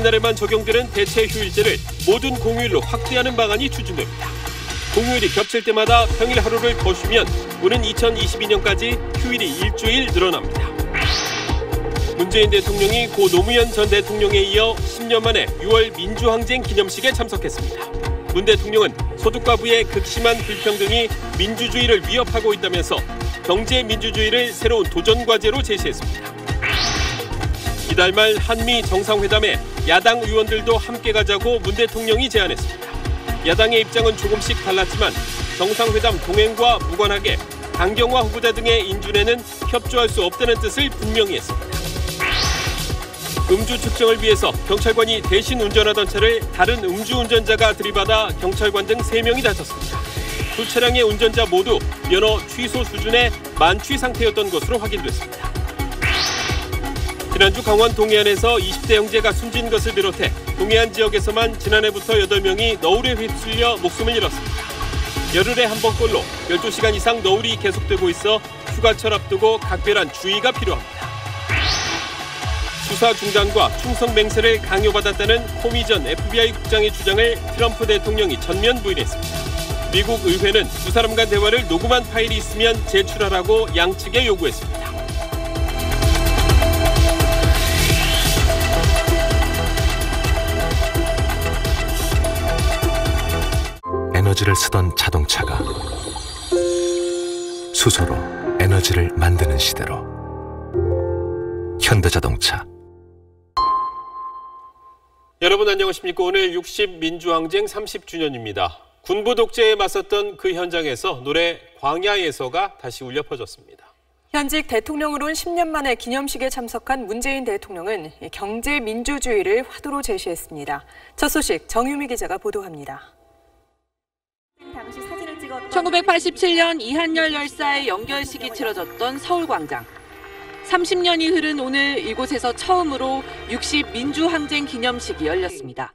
공식날에만 적용되는 대체 휴일제를 모든 공휴일로 확대하는 방안이 추진됩니다. 공휴일이 겹칠 때마다 평일 하루를 더 쉬면 오는 2022년까지 휴일이 일주일 늘어납니다. 문재인 대통령이 고 노무현 전 대통령에 이어 10년 만에 6월 민주항쟁 기념식에 참석했습니다. 문 대통령은 소득과 부의 극심한 불평등이 민주주의를 위협하고 있다면서 경제 민주주의를 새로운 도전 과제로 제시했습니다. 이달 말 한미 정상회담에 야당 의원들도 함께 가자고 문 대통령이 제안했습니다. 야당의 입장은 조금씩 달랐지만 정상회담 동행과 무관하게 강경화 후보자 등의 인준에는 협조할 수 없다는 뜻을 분명히 했습니다. 음주 측정을 위해서 경찰관이 대신 운전하던 차를 다른 음주운전자가 들이받아 경찰관 등 3명이 다쳤습니다. 두 차량의 운전자 모두 면허 취소 수준의 만취 상태였던 것으로 확인됐습니다. 지난주 강원 동해안에서 20대 형제가 숨진 것을 비롯해 동해안 지역에서만 지난해부터 8명이 너울에 휩쓸려 목숨을 잃었습니다. 열흘에 한 번꼴로 12시간 이상 너울이 계속되고 있어 휴가철 앞두고 각별한 주의가 필요합니다. 수사 중단과 충성 맹세를 강요받았다는 코미 전 FBI 국장의 주장을 트럼프 대통령이 전면 부인했습니다. 미국 의회는 두 사람 간 대화를 녹음한 파일이 있으면 제출하라고 양측에 요구했습니다. 에너지를 쓰던 자동차가 수소로 에너지를 만드는 시대로 현대자동차. 여러분 안녕하십니까? 오늘 60 민주항쟁 30주년입니다. 군부 독재에 맞섰던 그 현장에서 노래 광야에서가 다시 울려 퍼졌습니다. 현직 대통령으로는 10년 만에 기념식에 참석한 문재인 대통령은 경제 민주주의를 화두로 제시했습니다. 첫 소식 정유미 기자가 보도합니다. 1987년 이한열 열사의 연결식이 치러졌던 서울광장. 30년이 흐른 오늘 이곳에서 처음으로 60 민주항쟁 기념식이 열렸습니다.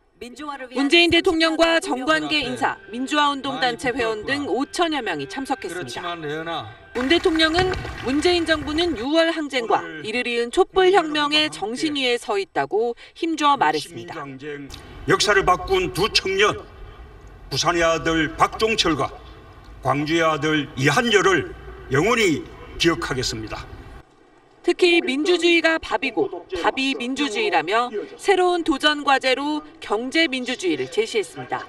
문재인 대통령과 정관계 인사, 민주화운동단체 회원 등 5천여 명이 참석했습니다. 문 대통령은 문재인 정부는 6월 항쟁과 이를 이은 촛불혁명의 정신 위에 서 있다고 힘주어 말했습니다. 역사를 바꾼 두 청년, 부산의 아들 박종철과 광주의 아들 이한열을 영원히 기억하겠습니다. 특히 민주주의가 밥이고 밥이 민주주의라며 새로운 도전 과제로 경제 민주주의를 제시했습니다.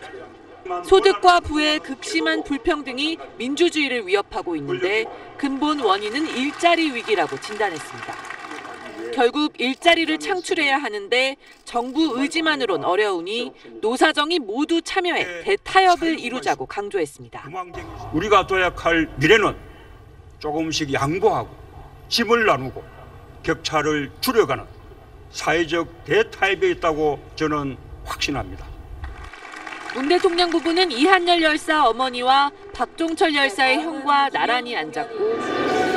소득과 부의 극심한 불평등이 민주주의를 위협하고 있는데 근본 원인은 일자리 위기라고 진단했습니다. 결국 일자리를 창출해야 하는데 정부 의지만으론 어려우니 노사정이 모두 참여해 대타협을 이루자고 강조했습니다. 우리가 도약할 미래는 조금씩 양보하고 짐을 나누고 격차를 줄여가는 사회적 대타협에 있다고 저는 확신합니다. 문 대통령 부부는 이한열 열사 어머니와 박종철 열사의 형과 나란히 앉았고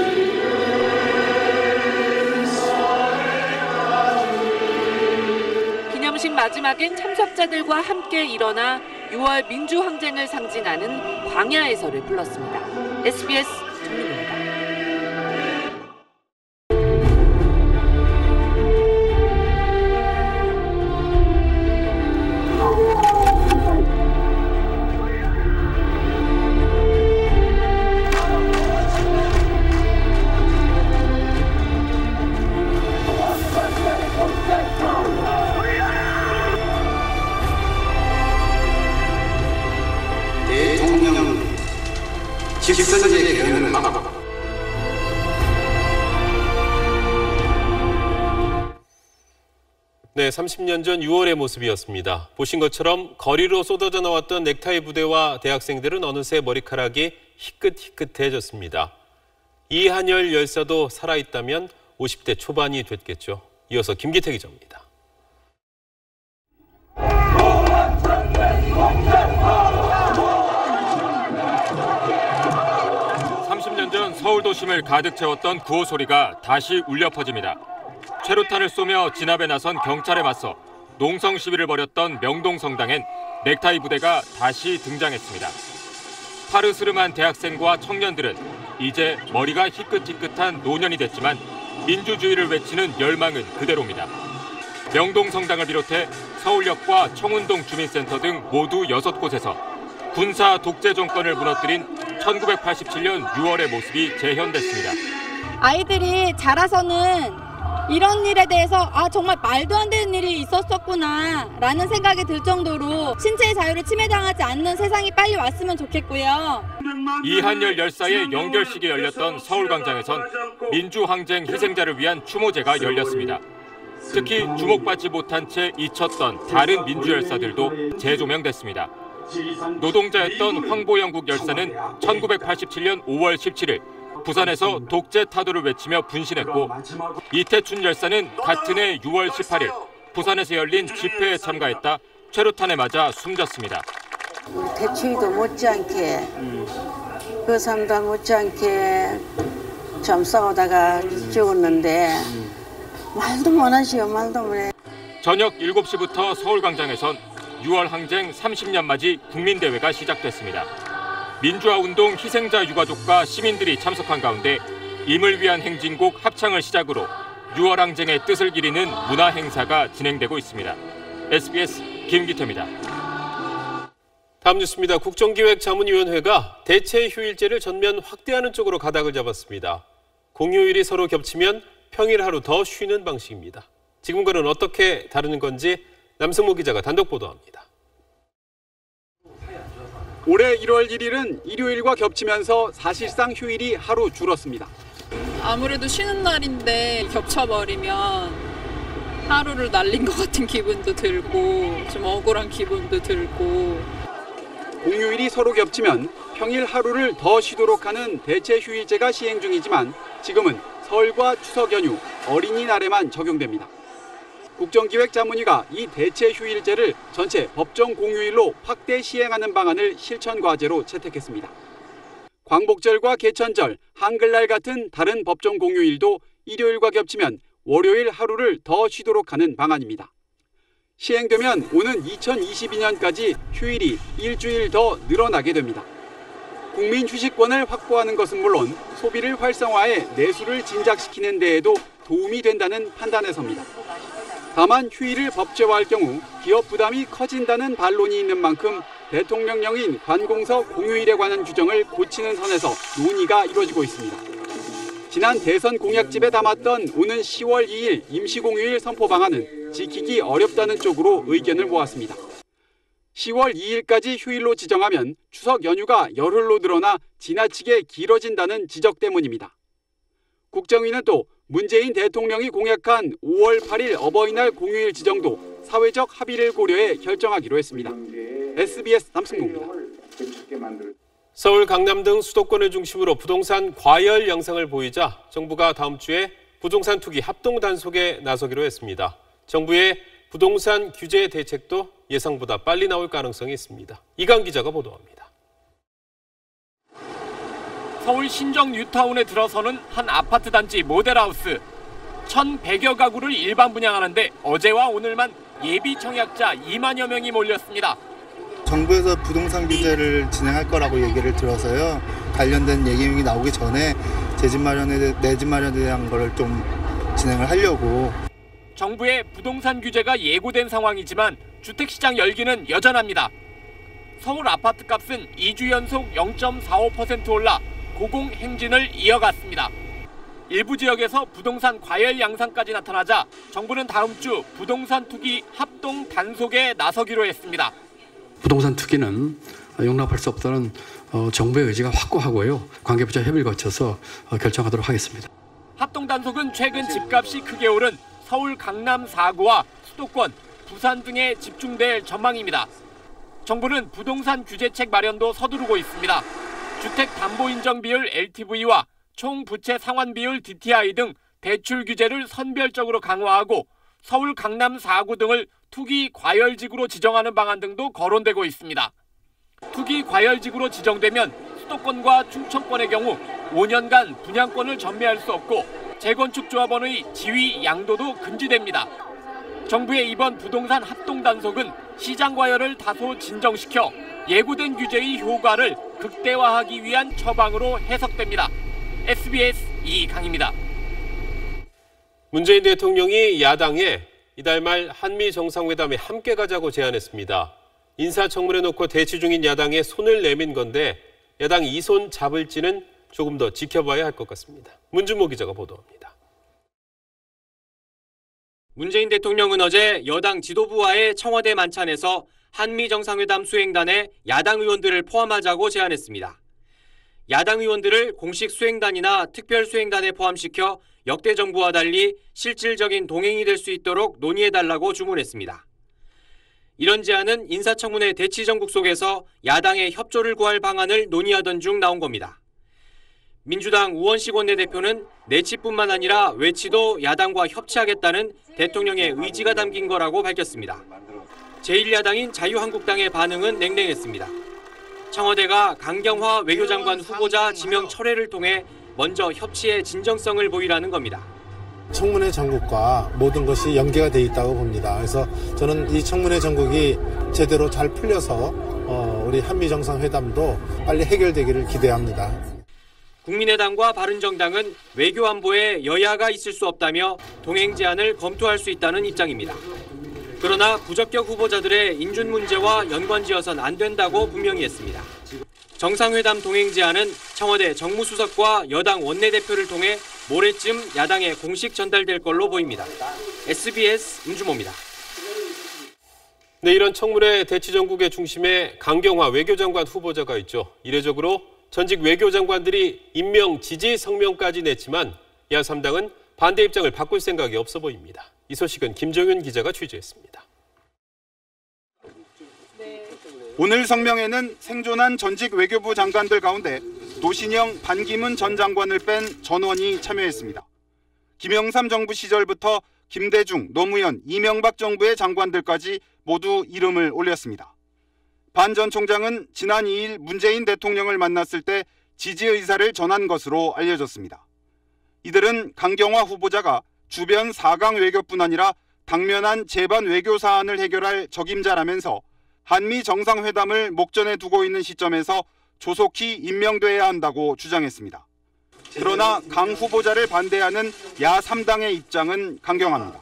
기념식 마지막엔 참석자들과 함께 일어나 6월 민주항쟁을 상징하는 광야에서를 불렀습니다. SBS 정민입니다. 직선제 경영을 막고 네, 30년 전 6월의 모습이었습니다. 보신 것처럼 거리로 쏟아져 나왔던 넥타이 부대와 대학생들은 어느새 머리카락이 희끗희끗해졌습니다. 이한열 열사도 살아있다면 50대 초반이 됐겠죠. 이어서 김기태 기자입니다. 30년 전 서울 도심을 가득 채웠던 구호 소리가 다시 울려 퍼집니다. 최루탄을 쏘며 진압에 나선 경찰에 맞서 농성 시위를 벌였던 명동성당엔 넥타이 부대가 다시 등장했습니다. 파르스름한 대학생과 청년들은 이제 머리가 희끗희끗한 노년이 됐지만 민주주의를 외치는 열망은 그대로입니다. 명동성당을 비롯해 서울역과 청운동 주민센터 등 모두 6곳에서 군사 독재 정권을 무너뜨린 1987년 6월의 모습이 재현됐습니다. 아이들이 자라서는 이런 일에 대해서 정말 말도 안 되는 일이 있었었구나 라는 생각이 들 정도로 신체의 자유를 침해당하지 않는 세상이 빨리 왔으면 좋겠고요. 이한열 열사의 영결식이 열렸던 서울광장에선 민주항쟁 희생자를 위한 추모제가 열렸습니다. 특히 주목받지 못한 채 잊혔던 다른 민주열사들도 재조명됐습니다. 노동자였던 황보영국 열사는 1987년 5월 17일 부산에서 독재 타도를 외치며 분신했고, 이태춘 열사는 같은 해 6월 18일 부산에서 열린 집회에 참가했다 최루탄에 맞아 숨졌습니다. 태춘이도 못지않게 그 사람도 못지않게 참 싸우다가 죽었는데 말도 못하시오. 말도 못해. 저녁 7시부터 서울광장에선 6월 항쟁 30년 맞이 국민대회가 시작됐습니다. 민주화운동 희생자 유가족과 시민들이 참석한 가운데 임을 위한 행진곡 합창을 시작으로 6월 항쟁의 뜻을 기리는 문화행사가 진행되고 있습니다. SBS 김기태입니다. 다음 뉴스입니다. 국정기획자문위원회가 대체 휴일제를 전면 확대하는 쪽으로 가닥을 잡았습니다. 공휴일이 서로 겹치면 평일 하루 더 쉬는 방식입니다. 지금과는 어떻게 다르는 건지 남승모 기자가 단독 보도합니다. 올해 1월 1일은 일요일과 겹치면서 사실상 휴일이 하루 줄었습니다. 아무래도 쉬는 날인데 겹쳐버리면 하루를 날린 것 같은 기분도 들고 좀 억울한 기분도 들고. 공휴일이 서로 겹치면 평일 하루를 더 쉬도록 하는 대체 휴일제가 시행 중이지만 지금은 설과 추석 연휴, 어린이날에만 적용됩니다. 국정기획자문위가 이 대체 휴일제를 전체 법정 공휴일로 확대 시행하는 방안을 실천 과제로 채택했습니다. 광복절과 개천절, 한글날 같은 다른 법정 공휴일도 일요일과 겹치면 월요일 하루를 더 쉬도록 하는 방안입니다. 시행되면 오는 2022년까지 휴일이 일주일 더 늘어나게 됩니다. 국민 휴식권을 확보하는 것은 물론 소비를 활성화해 내수를 진작시키는 데에도 도움이 된다는 판단에서입니다. 다만 휴일을 법제화할 경우 기업 부담이 커진다는 반론이 있는 만큼 대통령령인 관공서 공휴일에 관한 규정을 고치는 선에서 논의가 이루어지고 있습니다. 지난 대선 공약집에 담았던 오는 10월 2일 임시공휴일 선포 방안은 지키기 어렵다는 쪽으로 의견을 모았습니다. 10월 2일까지 휴일로 지정하면 추석 연휴가 열흘로 늘어나 지나치게 길어진다는 지적 때문입니다. 국정위는 또 문재인 대통령이 공약한 5월 8일 어버이날 공휴일 지정도 사회적 합의를 고려해 결정하기로 했습니다. SBS 남승모입니다. 서울, 강남 등 수도권을 중심으로 부동산 과열 양상을 보이자 정부가 다음 주에 부동산 투기 합동 단속에 나서기로 했습니다. 정부의 부동산 규제 대책도 예상보다 빨리 나올 가능성이 있습니다. 이강 기자가 보도합니다. 서울 신정 뉴타운에 들어서는 한 아파트 단지 모델하우스. 1,100여 가구를 일반 분양하는데 어제와 오늘만 예비 청약자 2만여 명이 몰렸습니다. 정부에서 부동산 규제를 진행할 거라고 얘기를 들어서요. 관련된 얘기 나오기 전에 내 집 마련에 대한 거를 좀 진행을 하려고. 정부의 부동산 규제가 예고된 상황이지만 주택시장 열기는 여전합니다. 서울 아파트 값은 2주 연속 0.45% 올라 고공행진을 이어갔습니다. 일부 지역에서 부동산 과열 양상까지 나타나자 정부는 다음 주 부동산 투기 합동 단속에 나서기로 했습니다. 부동산 투기는 용납할 수 없다는 정부의 의지가 확고하고요. 관계부처 협의를 거쳐서 결정하도록 하겠습니다. 합동 단속은 최근 집값이 크게 오른 서울 강남 4구와 수도권, 부산 등에 집중될 전망입니다. 정부는 부동산 규제책 마련도 서두르고 있습니다. 주택담보인정비율 LTV와 총부채 상환비율 DTI 등 대출 규제를 선별적으로 강화하고 서울 강남 4구 등을 투기 과열지구로 지정하는 방안 등도 거론되고 있습니다. 투기 과열지구로 지정되면 수도권과 충청권의 경우 5년간 분양권을 전매할 수 없고 재건축 조합원의 지위 양도도 금지됩니다. 정부의 이번 부동산 합동 단속은 시장 과열을 다소 진정시켜 예고된 규제의 효과를 극대화하기 위한 처방으로 해석됩니다. SBS 이강입니다. 문재인 대통령이 야당에 이달 말 한미 정상회담에 함께 가자고 제안했습니다. 인사청문회 놓고 대치 중인 야당에 손을 내민 건데 야당이 이 손 잡을지는 조금 더 지켜봐야 할 것 같습니다. 문준모 기자가 보도합니다. 문재인 대통령은 어제 여당 지도부와의 청와대 만찬에서 한미 정상회담 수행단에 야당 의원들을 포함하자고 제안했습니다. 야당 의원들을 공식 수행단이나 특별 수행단에 포함시켜 역대 정부와 달리 실질적인 동행이 될 수 있도록 논의해달라고 주문했습니다. 이런 제안은 인사청문회 대치 정국 속에서 야당의 협조를 구할 방안을 논의하던 중 나온 겁니다. 민주당 우원식 원내대표는 내치뿐만 아니라 외치도 야당과 협치하겠다는 대통령의 의지가 담긴 거라고 밝혔습니다. 제1야당인 자유한국당의 반응은 냉랭했습니다. 청와대가 강경화 외교장관 후보자 지명 철회를 통해 먼저 협치의 진정성을 보이라는 겁니다. 청문회 정국과 모든 것이 연계가 돼 있다고 봅니다. 그래서 저는 이 청문회 정국이 제대로 잘 풀려서 우리 한미 정상회담도 빨리 해결되기를 기대합니다. 국민의당과 바른정당은 외교 안보에 여야가 있을 수 없다며 동행 제안을 검토할 수 있다는 입장입니다. 그러나 부적격 후보자들의 인준 문제와 연관지어선 안 된다고 분명히 했습니다. 정상회담 동행 제안은 청와대 정무수석과 여당 원내대표를 통해 모레쯤 야당에 공식 전달될 걸로 보입니다. SBS 문주모입니다. 네, 이런 청문회 대치 정국의 중심에 강경화 외교장관 후보자가 있죠. 이례적으로 전직 외교장관들이 임명 지지 성명까지 냈지만 야3당은 반대 입장을 바꿀 생각이 없어 보입니다. 이 소식은 김정윤 기자가 취재했습니다. 오늘 성명에는 생존한 전직 외교부 장관들 가운데 노신영, 반기문 전 장관을 뺀 전원이 참여했습니다. 김영삼 정부 시절부터 김대중, 노무현, 이명박 정부의 장관들까지 모두 이름을 올렸습니다. 반 전 총장은 지난 2일 문재인 대통령을 만났을 때 지지 의사를 전한 것으로 알려졌습니다. 이들은 강경화 후보자가 주변 4강 외교뿐 아니라 당면한 재반 외교 사안을 해결할 적임자라면서 한미 정상회담을 목전에 두고 있는 시점에서 조속히 임명돼야 한다고 주장했습니다. 그러나 강 후보자를 반대하는 야3당의 입장은 강경합니다.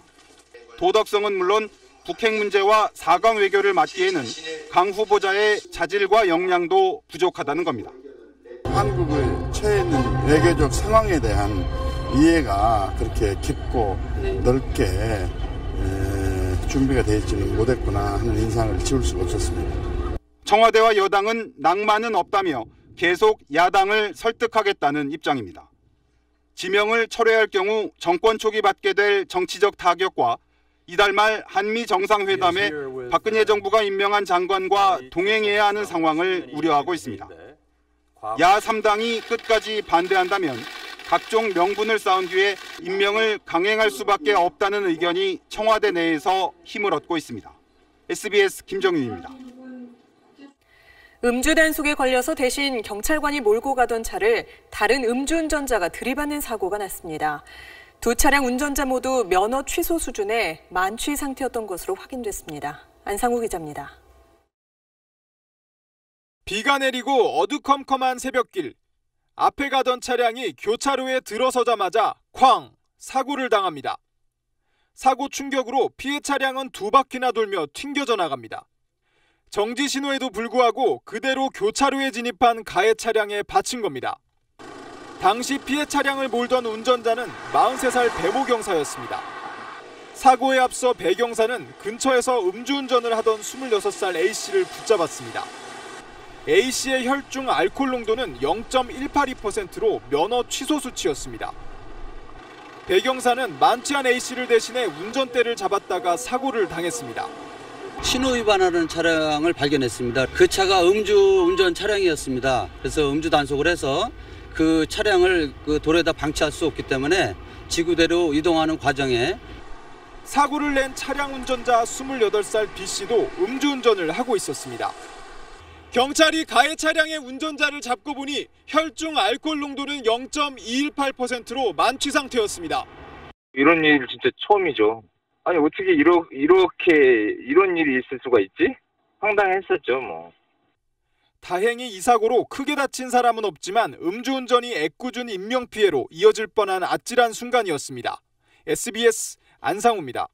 도덕성은 물론 북핵 문제와 4강 외교를 맡기에는 강 후보자의 자질과 역량도 부족하다는 겁니다. 한국을 처해 있는 외교적 상황에 대한 이해가 그렇게 깊고 넓게 준비가 되어 있지는 못했구나 하는 인상을 지울 수가 없었습니다. 청와대와 여당은 낭만은 없다며 계속 야당을 설득하겠다는 입장입니다. 지명을 철회할 경우 정권 초기 받게 될 정치적 타격과 이달 말 한미 정상회담에 박근혜 정부가 임명한 장관과 동행해야 하는 상황을 우려하고 있습니다. 야3당이 끝까지 반대한다면 각종 명분을 쌓은 뒤에 임명을 강행할 수밖에 없다는 의견이 청와대 내에서 힘을 얻고 있습니다. SBS 김정윤입니다. 음주 단속에 걸려서 대신 경찰관이 몰고 가던 차를 다른 음주운전자가 들이받는 사고가 났습니다. 두 차량 운전자 모두 면허 취소 수준의 만취 상태였던 것으로 확인됐습니다. 안상우 기자입니다. 비가 내리고 어두컴컴한 새벽길. 앞에 가던 차량이 교차로에 들어서자마자 쾅! 사고를 당합니다. 사고 충격으로 피해 차량은 두 바퀴나 돌며 튕겨져 나갑니다. 정지 신호에도 불구하고 그대로 교차로에 진입한 가해 차량에 받친 겁니다. 당시 피해 차량을 몰던 운전자는 43살 배모 경사였습니다. 사고에 앞서 배 경사는 근처에서 음주운전을 하던 26살 A씨를 붙잡았습니다. A씨의 혈중 알코올 농도는 0.182%로 면허 취소 수치였습니다. 배 경사는 만취한 A씨를 대신해 운전대를 잡았다가 사고를 당했습니다. 신호 위반하는 차량을 발견했습니다. 그 차가 음주운전 차량이었습니다. 그래서 음주 단속을 해서 그 차량을 그 도로에다 방치할 수 없기 때문에 지구대로 이동하는 과정에 사고를 낸 차량 운전자 28살 B씨도 음주운전을 하고 있었습니다. 경찰이 가해 차량의 운전자를 잡고 보니 혈중 알코올 농도는 0.218%로 만취 상태였습니다. 이런 일 진짜 처음이죠. 아니 어떻게 이런 일이 있을 수가 있지? 황당했었죠 뭐. 다행히 이 사고로 크게 다친 사람은 없지만 음주운전이 애꿎은 인명피해로 이어질 뻔한 아찔한 순간이었습니다. SBS 안상우입니다.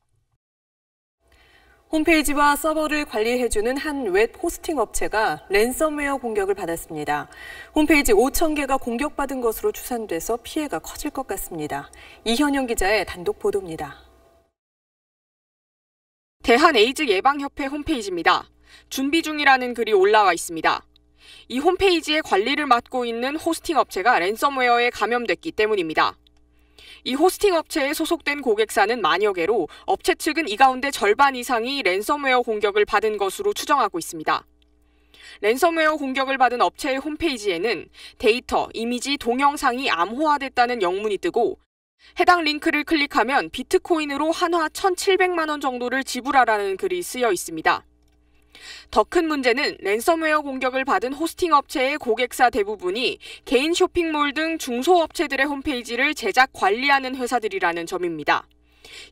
홈페이지와 서버를 관리해주는 한 웹 호스팅 업체가 랜섬웨어 공격을 받았습니다. 홈페이지 5,000개가 공격받은 것으로 추산돼서 피해가 커질 것 같습니다. 이현영 기자의 단독 보도입니다. 대한에이즈 예방협회 홈페이지입니다. 준비 중이라는 글이 올라와 있습니다. 이 홈페이지의 관리를 맡고 있는 호스팅 업체가 랜섬웨어에 감염됐기 때문입니다. 이 호스팅 업체에 소속된 고객사는 만여 개로 업체 측은 이 가운데 절반 이상이 랜섬웨어 공격을 받은 것으로 추정하고 있습니다. 랜섬웨어 공격을 받은 업체의 홈페이지에는 데이터, 이미지, 동영상이 암호화됐다는 영문이 뜨고 해당 링크를 클릭하면 비트코인으로 한화 1,700만 원 정도를 지불하라는 글이 쓰여 있습니다. 더 큰 문제는 랜섬웨어 공격을 받은 호스팅 업체의 고객사 대부분이 개인 쇼핑몰 등 중소업체들의 홈페이지를 제작 관리하는 회사들이라는 점입니다.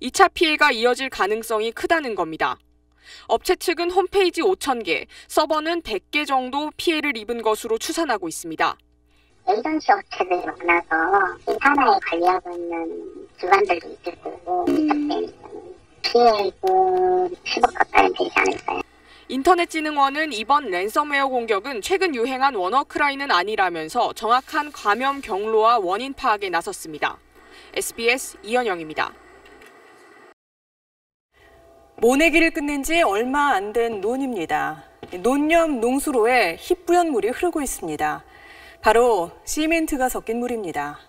2차 피해가 이어질 가능성이 크다는 겁니다. 업체 측은 홈페이지 5,000개, 서버는 100개 정도 피해를 입은 것으로 추산하고 있습니다. 에이전시 업체들이 많아서 이 하나에 관리하고 있는 기관들도 있을 거고 피해액은 10억 가까이 되지 않을까요? 인터넷진흥원은 이번 랜섬웨어 공격은 최근 유행한 워너크라이는 아니라면서 정확한 감염 경로와 원인 파악에 나섰습니다. SBS 이현영입니다. 모내기를 끝낸 지 얼마 안 된 논입니다. 논 옆 농수로에 희뿌연 물이 흐르고 있습니다. 바로 시멘트가 섞인 물입니다.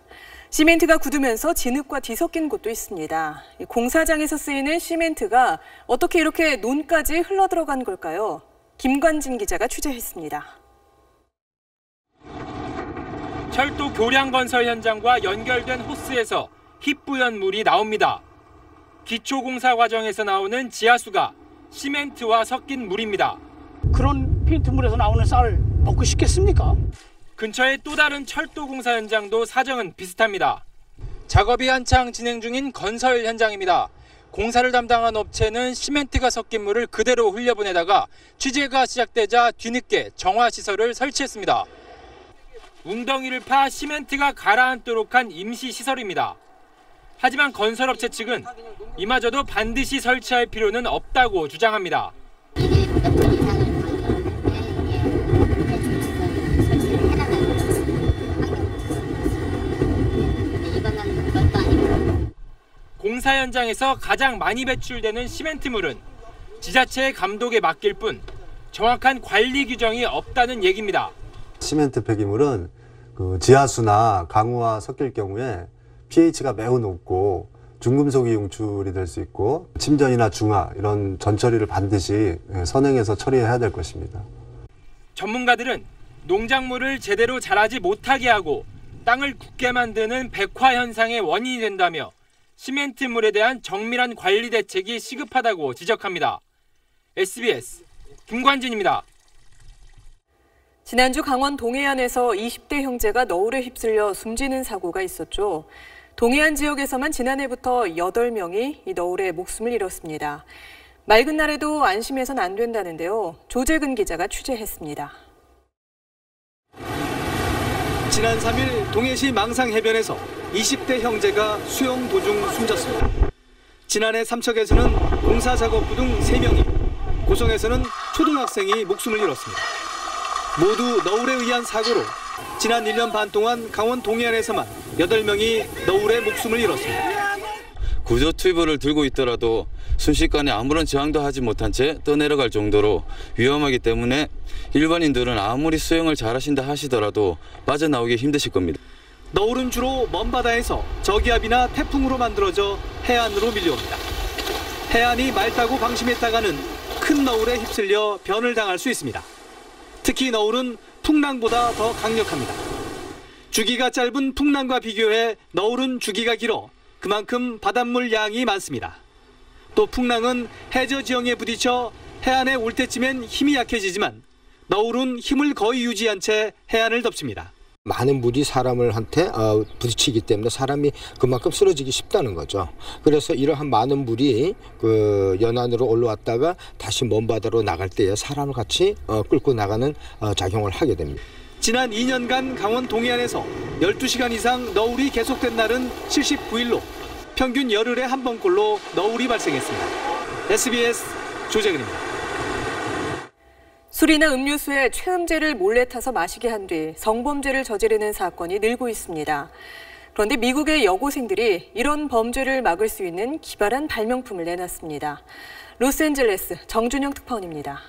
시멘트가 굳으면서 진흙과 뒤섞인 곳도 있습니다. 공사장에서 쓰이는 시멘트가 어떻게 이렇게 논까지 흘러들어간 걸까요? 김관진 기자가 취재했습니다. 철도 교량 건설 현장과 연결된 호스에서 희뿌연 물이 나옵니다. 기초공사 과정에서 나오는 지하수가 시멘트와 섞인 물입니다. 그런 페인트물에서 나오는 쌀을 먹고 싶겠습니까? 근처의 또 다른 철도 공사 현장도 사정은 비슷합니다. 작업이 한창 진행 중인 건설 현장입니다. 공사를 담당한 업체는 시멘트가 섞인 물을 그대로 흘려보내다가 취재가 시작되자 뒤늦게 정화시설을 설치했습니다. 웅덩이를 파 시멘트가 가라앉도록 한 임시시설입니다. 하지만 건설업체 측은 이마저도 반드시 설치할 필요는 없다고 주장합니다. 공사 현장에서 가장 많이 배출되는 시멘트물은 지자체의 감독에 맡길 뿐 정확한 관리 규정이 없다는 얘기입니다. 시멘트 폐기물은 지하수나 강우와 섞일 경우에 pH가 매우 높고 중금속이 용출이 될 수 있고 침전이나 중화 이런 전처리를 반드시 선행해서 처리해야 될 것입니다. 전문가들은 농작물을 제대로 자라지 못하게 하고 땅을 굳게 만드는 백화 현상의 원인이 된다며 시멘트물에 대한 정밀한 관리 대책이 시급하다고 지적합니다. SBS 김관진입니다. 지난주 강원 동해안에서 20대 형제가 너울에 휩쓸려 숨지는 사고가 있었죠. 동해안 지역에서만 지난해부터 8명이 이 너울에 목숨을 잃었습니다. 맑은 날에도 안심해서는 안 된다는데요. 조재근 기자가 취재했습니다. 지난 3일 동해시 망상해변에서 20대 형제가 수영 도중 숨졌습니다. 지난해 삼척에서는 공사작업부 등 3명이, 고성에서는 초등학생이 목숨을 잃었습니다. 모두 너울에 의한 사고로 지난 1년 반 동안 강원 동해안에서만 8명이 너울에 목숨을 잃었습니다. 구조 튜브를 들고 있더라도 순식간에 아무런 저항도 하지 못한 채 떠내려갈 정도로 위험하기 때문에 일반인들은 아무리 수영을 잘하신다 하시더라도 빠져나오기 힘드실 겁니다. 너울은 주로 먼 바다에서 저기압이나 태풍으로 만들어져 해안으로 밀려옵니다. 해안이 맑다고 방심했다가는 큰 너울에 휩쓸려 변을 당할 수 있습니다. 특히 너울은 풍랑보다 더 강력합니다. 주기가 짧은 풍랑과 비교해 너울은 주기가 길어 그만큼 바닷물 양이 많습니다. 또 풍랑은 해저 지형에 부딪혀 해안에 올 때쯤엔 힘이 약해지지만 너울은 힘을 거의 유지한 채 해안을 덮칩니다. 많은 물이 사람한테 부딪히기 때문에 사람이 그만큼 쓰러지기 쉽다는 거죠. 그래서 이러한 많은 물이 연안으로 올라왔다가 다시 먼 바다로 나갈 때에 사람을 같이 끌고 나가는 작용을 하게 됩니다. 지난 2년간 강원 동해안에서 12시간 이상 너울이 계속된 날은 79일로 평균 열흘에 한 번꼴로 너울이 발생했습니다. SBS 조재근입니다. 술이나 음료수에 최음제를 몰래 타서 마시게 한 뒤 성범죄를 저지르는 사건이 늘고 있습니다. 그런데 미국의 여고생들이 이런 범죄를 막을 수 있는 기발한 발명품을 내놨습니다. 로스앤젤레스 정준영 특파원입니다.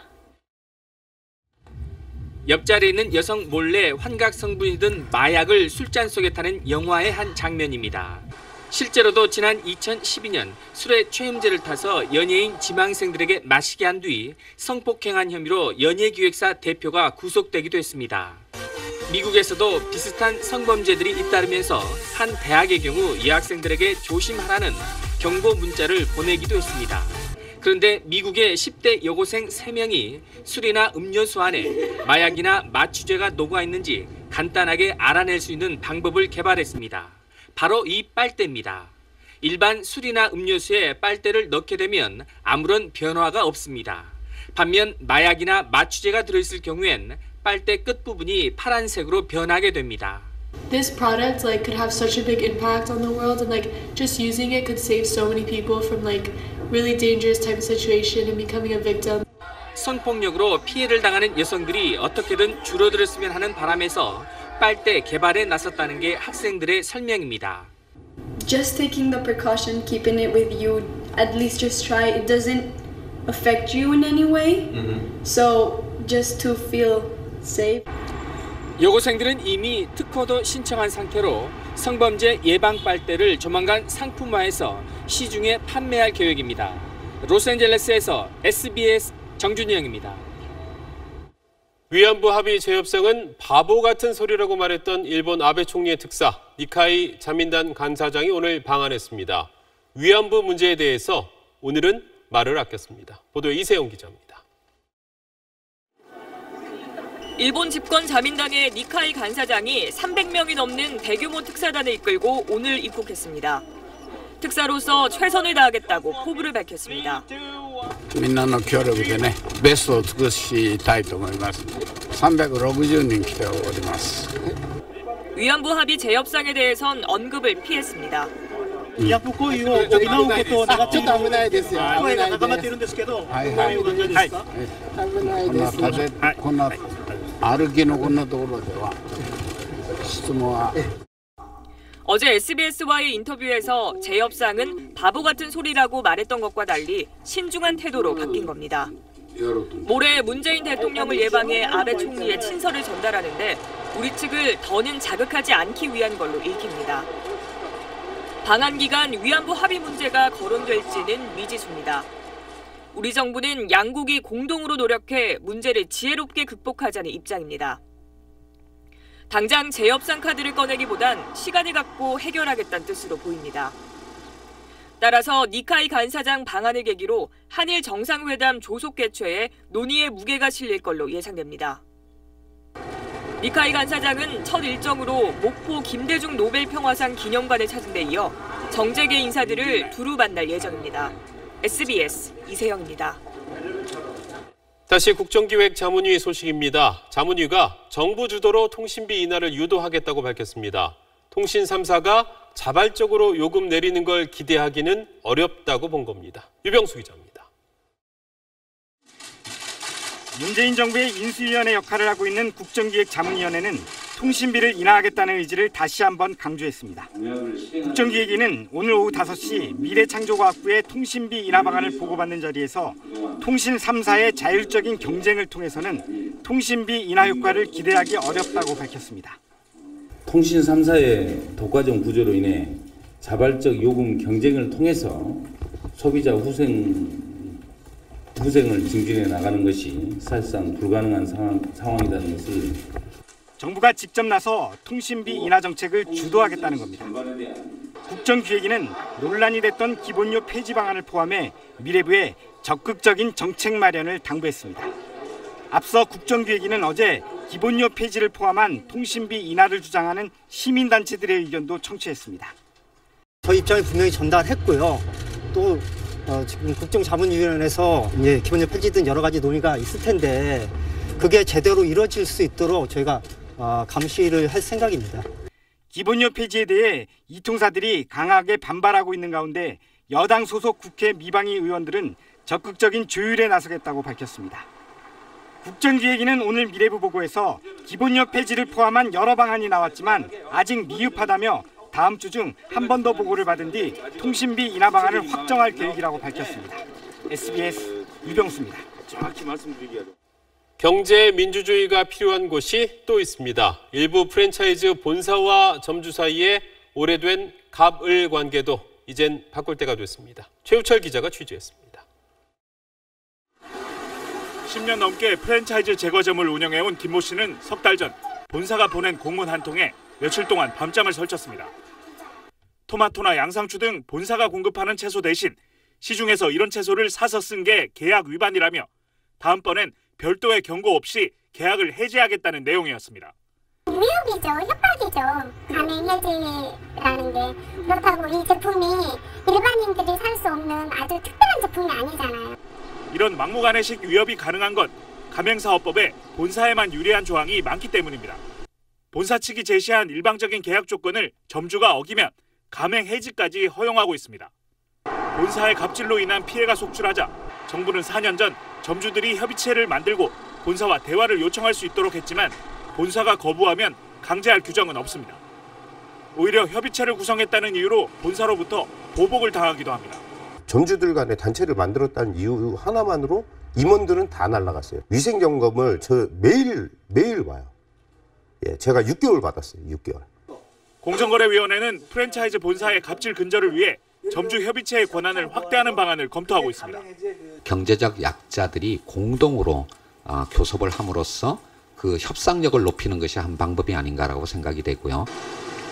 옆자리에 있는 여성 몰래 환각 성분이 든 마약을 술잔 속에 타는 영화의 한 장면입니다. 실제로도 지난 2012년 술에 최음제를 타서 연예인 지망생들에게 마시게 한 뒤 성폭행한 혐의로 연예기획사 대표가 구속되기도 했습니다. 미국에서도 비슷한 성범죄들이 잇따르면서 한 대학의 경우 여학생들에게 조심하라는 경고 문자를 보내기도 했습니다. 그런데 미국의 10대 여고생 3명이 술이나 음료수 안에 마약이나 마취제가 녹아 있는지 간단하게 알아낼 수 있는 방법을 개발했습니다. 바로 이 빨대입니다. 일반 술이나 음료수에 빨대를 넣게 되면 아무런 변화가 없습니다. 반면 마약이나 마취제가 들어있을 경우엔 빨대 끝부분이 파란색으로 변하게 됩니다. This product could have such a big impact on the world, and just using it could save so many people from really dangerous type of situation and becoming a victim. 성폭력으로 피해를 당하는 여성들이 어떻게든 줄어들었으면 하는 바람에서 빨대 개발에 나섰다는 게 학생들의 설명입니다. Just taking the precaution, keeping it with you, at least just try. It doesn't affect you in any way. So just to feel safe. 여고생들은 이미 특허도 신청한 상태로 성범죄 예방 빨대를 조만간 상품화해서 시중에 판매할 계획입니다. 로스앤젤레스에서 SBS 정준영입니다. 위안부 합의 재협상은 바보 같은 소리라고 말했던 일본 아베 총리의 특사 니카이 자민단 간사장이 오늘 방한했습니다. 위안부 문제에 대해서 오늘은 말을 아꼈습니다. 보도에 이세영 기자입니다. 일본 집권 자민당의 니카이 간사장이 300명이 넘는 대규모 특사단을 이끌고 오늘 입국했습니다. 특사로서 최선을 다하겠다고 포부를 밝혔습니다. みんなの協力でね、ベストを尽くしたいと思います。360人来ております。 위안부 합의 재협상에 대해선 언급을 피했습니다. ヤプ行為を補うことを願っている声が高まっているんですけど、どういう感じですか？危ないです。こんな歩きのこんなところでは質問は 어제 SBS와의 인터뷰에서 재협상은 바보 같은 소리라고 말했던 것과 달리 신중한 태도로 바뀐 겁니다. 모레 문재인 대통령을 예방해 아베 총리의 친서를 전달하는데 우리 측을 더는 자극하지 않기 위한 걸로 읽힙니다. 방한 기간 위안부 합의 문제가 거론될지는 미지수입니다. 우리 정부는 양국이 공동으로 노력해 문제를 지혜롭게 극복하자는 입장입니다. 당장 재협상 카드를 꺼내기보단 시간을 갖고 해결하겠다는 뜻으로 보입니다. 따라서 니카이 간사장 방한을 계기로 한일 정상회담 조속 개최에 논의의 무게가 실릴 걸로 예상됩니다. 니카이 간사장은 첫 일정으로 목포 김대중 노벨 평화상 기념관을 찾은 데 이어 정재계 인사들을 두루 만날 예정입니다. SBS 이세영입니다. 다시 국정기획자문위 소식입니다. 자문위가 정부 주도로 통신비 인하를 유도하겠다고 밝혔습니다. 통신 3사가 자발적으로 요금 내리는 걸 기대하기는 어렵다고 본 겁니다. 유병수 기자입니다. 문재인 정부의 인수위원회 역할을 하고 있는 국정기획자문위원회는 통신비를 인하하겠다는 의지를 다시 한번 강조했습니다. 국정기획위는 오늘 오후 5시 미래창조과학부의 통신비 인하 방안을 보고받는 자리에서 통신 3사의 자율적인 경쟁을 통해서는 통신비 인하 효과를 기대하기 어렵다고 밝혔습니다. 통신 3사의 독과점 구조로 인해 자발적 요금 경쟁을 통해서 소비자 후생을 증진해 나가는 것이 사실상 불가능한 상황이라는 것을 정부가 직접 나서 통신비 인하 정책을 주도하겠다는 겁니다. 국정기획위는 논란이 됐던 기본료 폐지 방안을 포함해 미래부에 적극적인 정책 마련을 당부했습니다. 앞서 국정기획위는 어제 기본료 폐지를 포함한 통신비 인하를 주장하는 시민단체들의 의견도 청취했습니다. 저희 입장을 분명히 전달했고요. 또 지금 국정자문위원회에서 이제 기본료 폐지 등 여러 가지 논의가 있을 텐데 그게 제대로 이루어질 수 있도록 저희가 감시를 할 생각입니다. 기본료 폐지에 대해 이 통사들이 강하게 반발하고 있는 가운데 여당 소속 국회 미방위 의원들은 적극적인 조율에 나서겠다고 밝혔습니다. 국정기획위는 오늘 미래부 보고에서 기본력 폐지를 포함한 여러 방안이 나왔지만 아직 미흡하다며 다음 주 중 한 번 더 보고를 받은 뒤 통신비 인하 방안을 확정할 계획이라고 밝혔습니다. SBS 유병수입니다. 정확히 말씀드리기에도. 경제 민주주의가 필요한 곳이 또 있습니다. 일부 프랜차이즈 본사와 점주 사이에 오래된 갑을 관계도 이젠 바꿀 때가 됐습니다. 최우철 기자가 취재했습니다. 10년 넘게 프랜차이즈 제과점을 운영해온 김모 씨는 석 달 전 본사가 보낸 공문 한 통에 며칠 동안 밤잠을 설쳤습니다. 토마토나 양상추 등 본사가 공급하는 채소 대신 시중에서 이런 채소를 사서 쓴 게 계약 위반이라며 다음번엔 별도의 경고 없이 계약을 해지하겠다는 내용이었습니다. 위협이죠. 협박이죠. 가맹 해지라는 게. 그렇다고 이 제품이 일반인들이 살 수 없는 아주 특별한 제품이 아니잖아요. 이런 막무가내식 위협이 가능한 건 가맹사업법에 본사에만 유리한 조항이 많기 때문입니다. 본사 측이 제시한 일방적인 계약 조건을 점주가 어기면 가맹 해지까지 허용하고 있습니다. 본사의 갑질로 인한 피해가 속출하자 정부는 4년 전 점주들이 협의체를 만들고 본사와 대화를 요청할 수 있도록 했지만 본사가 거부하면 강제할 규정은 없습니다. 오히려 협의체를 구성했다는 이유로 본사로부터 보복을 당하기도 합니다. 점주들 간에 단체를 만들었다는 이유 하나만으로 임원들은 다 날라갔어요. 위생점검을 저 매일 봐요. 예, 제가 6개월 받았어요. 6개월. 공정거래위원회는 프랜차이즈 본사의 갑질 근절을 위해 점주 협의체의 권한을 확대하는 방안을 검토하고 있습니다. 경제적 약자들이 공동으로 교섭을 함으로써 그 협상력을 높이는 것이 한 방법이 아닌가라고 생각이 되고요.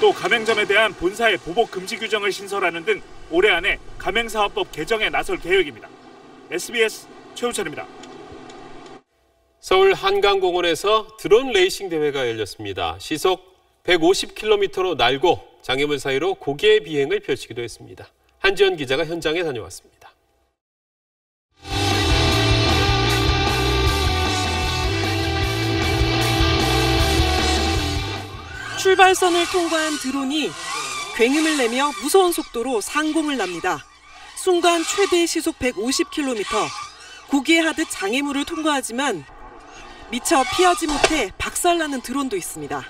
또 가맹점에 대한 본사의 보복 금지 규정을 신설하는 등 올해 안에 가맹사업법 개정에 나설 계획입니다. SBS 최우철입니다. 서울 한강공원에서 드론 레이싱 대회가 열렸습니다. 시속 150km로 날고 장애물 사이로 고개 비행을 펼치기도 했습니다. 한지연 기자가 현장에 다녀왔습니다. 출발선을 통과한 드론이 굉음을 내며 무서운 속도로 상공을 납니다. 순간 최대 시속 150km, 고개하듯 장애물을 통과하지만 미처 피하지 못해 박살나는 드론도 있습니다.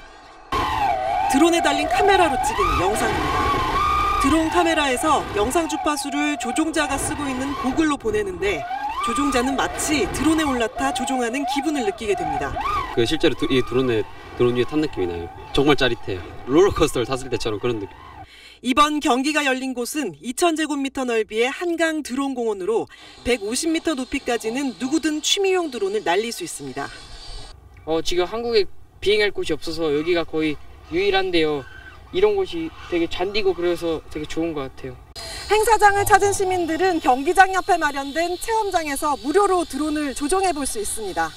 드론에 달린 카메라로 찍은 영상입니다. 드론 카메라에서 영상 주파수를 조종자가 쓰고 있는 고글로 보내는데 조종자는 마치 드론에 올라타 조종하는 기분을 느끼게 됩니다. 실제로 이 드론 위에 탄 느낌이 나요. 정말 짜릿해요. 롤러코스터를 탔을 때처럼 그런 느낌. 이번 경기가 열린 곳은 2,000제곱미터 넓이의 한강 드론 공원으로 150m 높이까지는 누구든 취미용 드론을 날릴 수 있습니다. 지금 한국에 비행할 곳이 없어서 여기가 거의 유일한데요. 이런 곳이 되게 잔디고 그래서 되게 좋은 것 같아요. 행사장을 찾은 시민들은 경기장 옆에 마련된 체험장에서 무료로 드론을 조종해 볼 수 있습니다.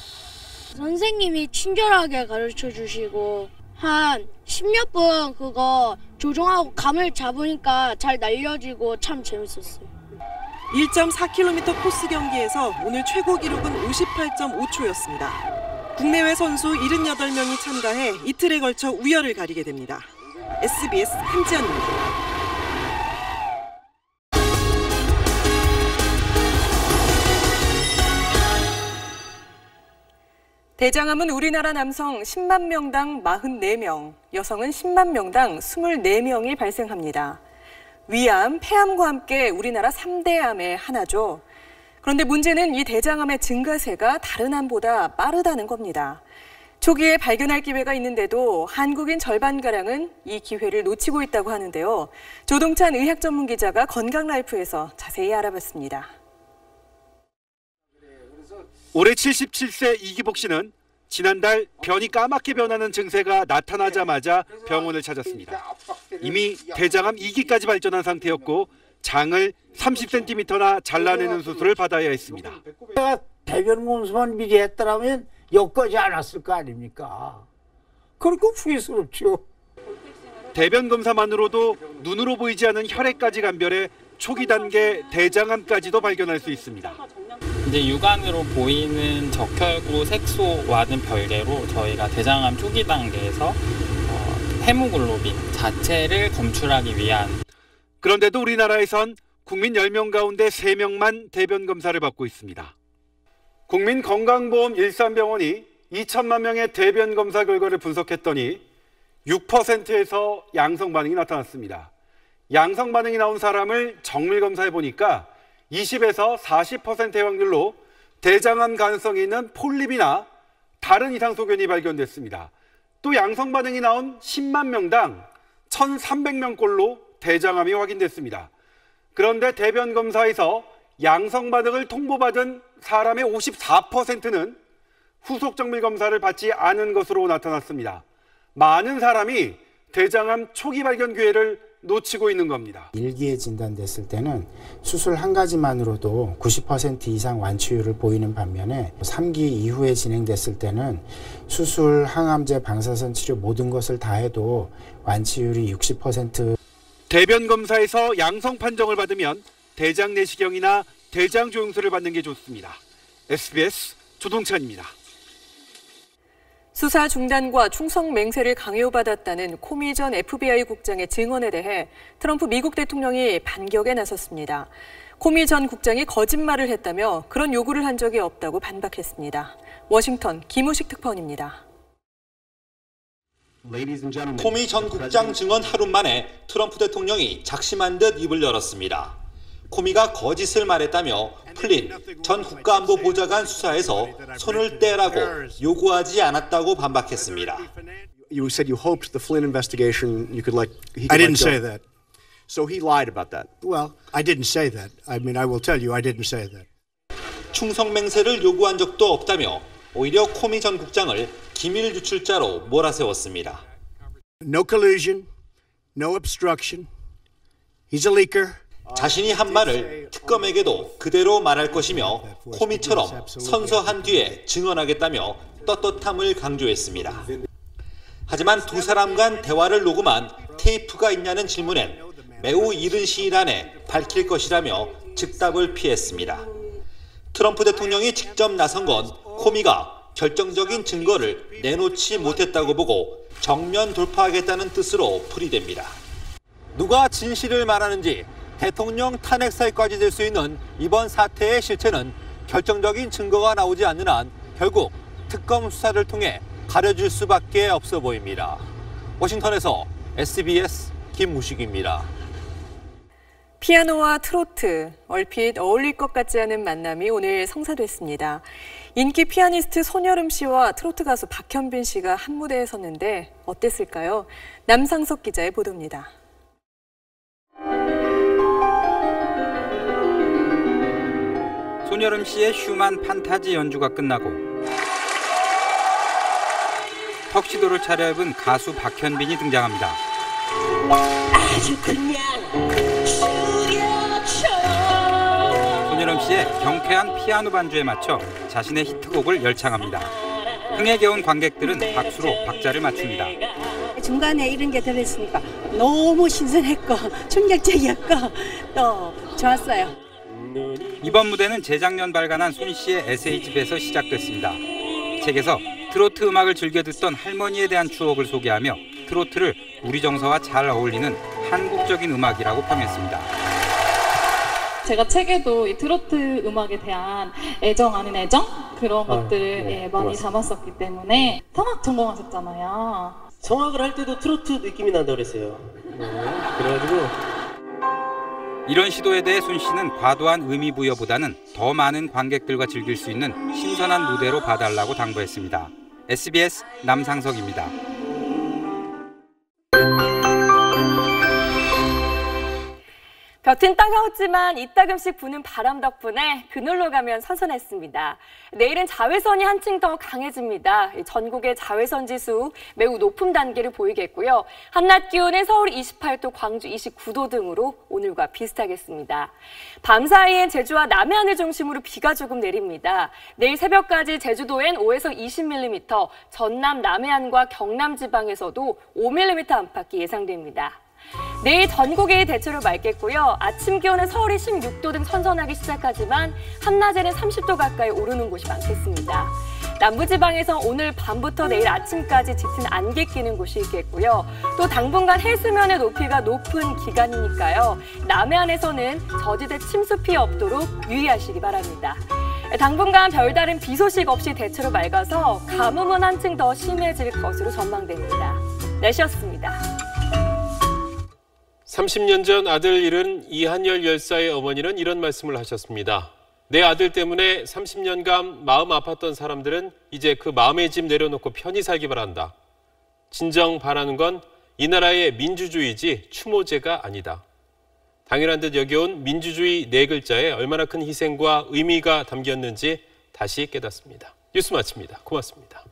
선생님이 친절하게 가르쳐 주시고 한 10몇 분 그거 조종하고 감을 잡으니까 잘 날려지고 참 재밌었어요. 1.4km 코스 경기에서 오늘 최고 기록은 58.5초였습니다. 국내외 선수 78명이 참가해 이틀에 걸쳐 우열을 가리게 됩니다. SBS 한지연입니다. 대장암은 우리나라 남성 10만 명당 44명, 여성은 10만 명당 24명이 발생합니다. 위암, 폐암과 함께 우리나라 3대 암의 하나죠. 그런데 문제는 이 대장암의 증가세가 다른 암보다 빠르다는 겁니다. 초기에 발견할 기회가 있는데도 한국인 절반가량은 이 기회를 놓치고 있다고 하는데요. 조동찬 의학 전문 기자가 건강라이프에서 자세히 알아봤습니다. 올해 77세 이기복 씨는 지난달 변이 까맣게 변하는 증세가 나타나자마자 병원을 찾았습니다. 이미 대장암 2기까지 발전한 상태였고 장을 30cm나 잘라내는 수술을 받아야 했습니다. 내가 대변 검사만 미리 했더라면 여기까지 안 왔을 거 아닙니까? 그러니까 후회스럽죠. 대변 검사만으로도 눈으로 보이지 않은 혈액까지 감별해 초기 단계 대장암까지도 발견할 수 있습니다. 이제 육안으로 보이는 적혈구 색소와는 별개로 저희가 대장암 초기 단계에서 헤모글로빈 자체를 검출하기 위한. 그런데도 우리나라에선 국민 10명 가운데 3명만 대변 검사를 받고 있습니다. 국민건강보험 일산병원이 2천만 명의 대변 검사 결과를 분석했더니 6%에서 양성 반응이 나타났습니다. 양성 반응이 나온 사람을 정밀 검사해 보니까 20에서 40%의 확률로 대장암 가능성이 있는 폴립이나 다른 이상 소견이 발견됐습니다. 또 양성 반응이 나온 10만 명당 1,300명꼴로 대장암이 확인됐습니다. 그런데 대변 검사에서 양성 반응을 통보받은 사람의 54%는 후속 정밀 검사를 받지 않은 것으로 나타났습니다. 많은 사람이 대장암 초기 발견 기회를 놓치고 있는 겁니다. 1기에 진단됐을 때는 수술 한 가지만으로도 90% 이상 완치율을 보이는 반면에 3기 이후에 진행됐을 때는 수술, 항암제, 방사선 치료 모든 것을 다 해도 완치율이 60%. 대변 검사에서 양성 판정을 받으면 대장 내시경이나 대장 조영술을 받는 게 좋습니다. SBS 조동찬입니다. 수사 중단과 충성 맹세를 강요받았다는 코미 전 FBI 국장의 증언에 대해 트럼프 미국 대통령이 반격에 나섰습니다. 코미 전 국장이 거짓말을 했다며 그런 요구를 한 적이 없다고 반박했습니다. 워싱턴 김우식 특파원입니다. 코미 전 국장 증언 하루 만에 트럼프 대통령이 작심한 듯 입을 열었습니다. 코미가 거짓을 말했다며 플린 전 국가안보보좌관 수사에서 손을 떼라고 요구하지 않았다고 반박했습니다. You said you hoped the Flynn investigation you could let. I didn't say that. So he lied about that. Well, I didn't say that. I mean, I will tell you, I didn't say that. 충성 맹세를 요구한 적도 없다며 오히려 코미 전 국장을 기밀 유출자로 몰아세웠습니다. No collusion, no obstruction. He's a leaker. 자신이 한 말을 특검에게도 그대로 말할 것이며 코미처럼 선서한 뒤에 증언하겠다며 떳떳함을 강조했습니다. 하지만 두 사람 간 대화를 녹음한 테이프가 있냐는 질문엔 매우 이른 시일 안에 밝힐 것이라며 즉답을 피했습니다. 트럼프 대통령이 직접 나선 건 코미가 결정적인 증거를 내놓지 못했다고 보고 정면 돌파하겠다는 뜻으로 풀이됩니다. 누가 진실을 말하는지 대통령 탄핵사유까지 될 수 있는 이번 사태의 실체는 결정적인 증거가 나오지 않는 한 결국 특검 수사를 통해 가려질 수밖에 없어 보입니다. 워싱턴에서 SBS 김무식입니다. 피아노와 트로트, 얼핏 어울릴 것 같지 않은 만남이 오늘 성사됐습니다. 인기 피아니스트 손여름 씨와 트로트 가수 박현빈 씨가 한 무대에 섰는데 어땠을까요? 남상석 기자의 보도입니다. 손여름 씨의 슈만 판타지 연주가 끝나고 턱시도를 차려입은 가수 박현빈이 등장합니다. 아주 그냥 손여름 씨의 경쾌한 피아노 반주에 맞춰 자신의 히트곡을 열창합니다. 흥에 겨운 관객들은 박수로 박자를 맞춥니다. 중간에 이런 게 들어있으니까 너무 신선했고 충격적이었고 또 좋았어요. 이번 무대는 재작년 발간한 손 씨의 에세이집에서 시작됐습니다. 책에서 트로트 음악을 즐겨 듣던 할머니에 대한 추억을 소개하며 트로트를 우리 정서와 잘 어울리는 한국적인 음악이라고 평했습니다. 제가 책에도 이 트로트 음악에 대한 애정 아닌 애정? 그런 것들을 많이 담았었기 때문에 성악 전공하셨잖아요. 성악을 할 때도 트로트 느낌이 난다고 그랬어요. 그래가지고 이런 시도에 대해 손 씨는 과도한 의미 부여보다는 더 많은 관객들과 즐길 수 있는 신선한 무대로 봐달라고 당부했습니다. SBS 남상석입니다. 볕은 따가웠지만 이따금씩 부는 바람 덕분에 그늘로 가면 선선했습니다. 내일은 자외선이 한층 더 강해집니다. 전국의 자외선 지수 매우 높은 단계를 보이겠고요. 한낮 기온은 서울 28도, 광주 29도 등으로 오늘과 비슷하겠습니다. 밤 사이엔 제주와 남해안을 중심으로 비가 조금 내립니다. 내일 새벽까지 제주도엔 5에서 20mm, 전남 남해안과 경남 지방에서도 5mm 안팎이 예상됩니다. 내일 전국이 대체로 맑겠고요. 아침 기온은 서울이 16도 등 선선하기 시작하지만 한낮에는 30도 가까이 오르는 곳이 많겠습니다. 남부지방에서 오늘 밤부터 내일 아침까지 짙은 안개 끼는 곳이 있겠고요. 또 당분간 해수면의 높이가 높은 기간이니까요. 남해안에서는 저지대 침수 피해 없도록 유의하시기 바랍니다. 당분간 별다른 비 소식 없이 대체로 맑아서 가뭄은 한층 더 심해질 것으로 전망됩니다. 날씨였습니다. 30년 전 아들 잃은 이한열 열사의 어머니는 이런 말씀을 하셨습니다. 내 아들 때문에 30년간 마음 아팠던 사람들은 이제 그 마음의 짐 내려놓고 편히 살기 바란다. 진정 바라는 건 이 나라의 민주주의지 추모제가 아니다. 당연한 듯 여겨온 민주주의 네 글자에 얼마나 큰 희생과 의미가 담겼는지 다시 깨닫습니다. 뉴스 마칩니다. 고맙습니다.